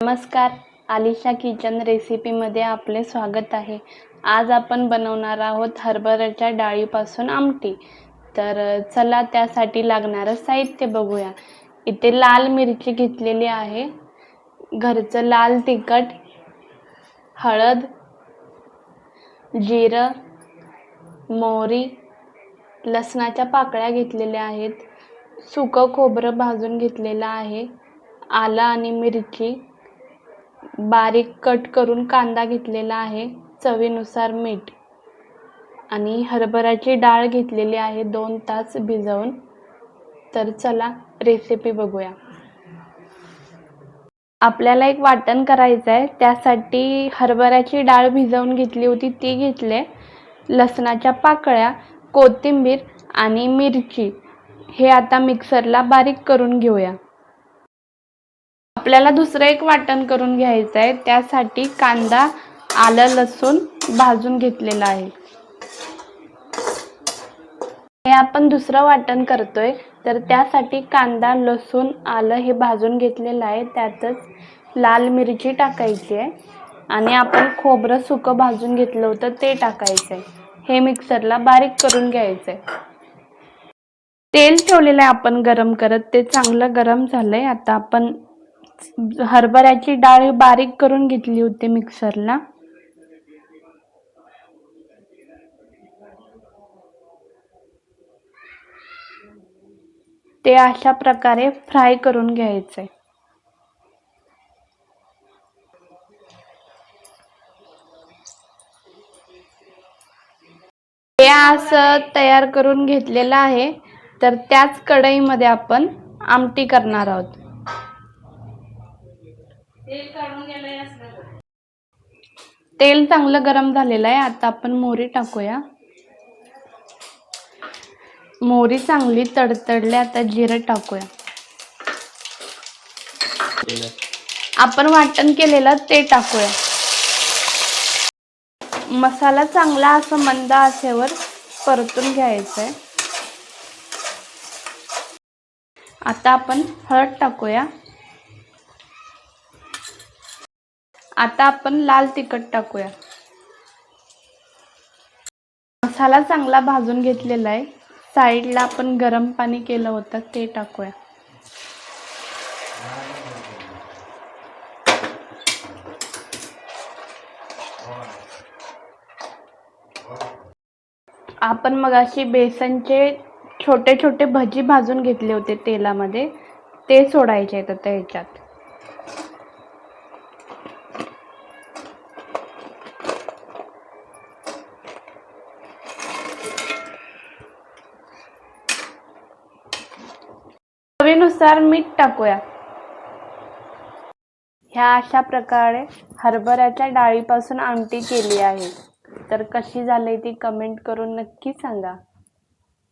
नमस्कार, आलिशा किचन रेसिपीमध्ये आपले स्वागत आहे। आज आपण बनवणार आहोत हरभऱ्याच्या डाळीपासून आमटी। तर चला त्यासाठी लागणारं साहित्य बघूया। इथे लाल मिरची घेतलेली आहे, घरचं लाल तिखट, हळद, जिरं, मोहरी, लसणाच्या पाकळ्या घेतलेल्या आहेत, सुकं खोबरं भाजून घेतलेलं आहे, आलं आणि मिरची, बारीक कट करून कांदा घेतलेला आहे, चवीनुसार मीठ आणि हरभऱ्याची डाळ घेतलेली आहे 2 तास भिजवून। तर चला रेसिपी बघूया। आपल्याला एक वाटण करायचं आहे, त्यासाठी हरभऱ्याची डाळ भिजवून घेतली होती ती घेतले, लसणाच्या पाकळ्या, कोथिंबीर आणि मिरची हे आता मिक्सरला बारीक करून घेऊया। आपल्याला दुसरं एक वाटण करून घ्यायचं आहे, त्यासाठी कांदा, आलं, लसूण भाजून घेतलेला आहे। हे आपण दुसरं वाटण करतोय, तर त्यासाठी कांदा, लसूण, आलं हे भाजून घेतलेलं आहे, त्यातच लाल मिरची टाकायची आहे आणि आपण खोबरं सुकं भाजून घेतलं होतं ते टाकायचं आहे। हे मिक्सरला बारीक करून घ्यायचं आहे। तेल ठेवलेलं आहे आपण गरम करत, ते चांगलं गरम झालंय। आता आपण हरभऱ्याची डाळ बारीक करून घेतली होती मिक्सरला, ते अशा प्रकारे फ्राय करून घ्यायचंय। हे असं तयार करून घेतलेलं आहे, तर त्याच कढईमध्ये आपण आमटी करणार आहोत। तेल चांगलं गरम झालेलं आहे, आता आपण मोहरी टाकूया। मोहरी चांगली तडतडली, आता जिरं टाकूया। आपण वाटण केलेलं ते टाकूया। मसाला चांगला असं मंद आचेवर परतून घ्यायचा आहे। आता आपण हळद टाकूया। आता आपण लाल तिखट टाकूया। मसाला चांगला भाजून घेतलेला आहे, साईडला आपण गरम पाणी केलं होतं ते टाकूया। आपण मगाशी बेसनचे छोटे छोटे भजी भाजून घेतले होते तेलामध्ये, ते सोडायचे आहेत आता ह्याच्यात। चवीनुसार मीठ टाकूया। ह्या अशा प्रकारे हरभऱ्याच्या डाळीपासून आमटी केली आहे। तर कशी झाली ती कमेंट करून नक्की सांगा।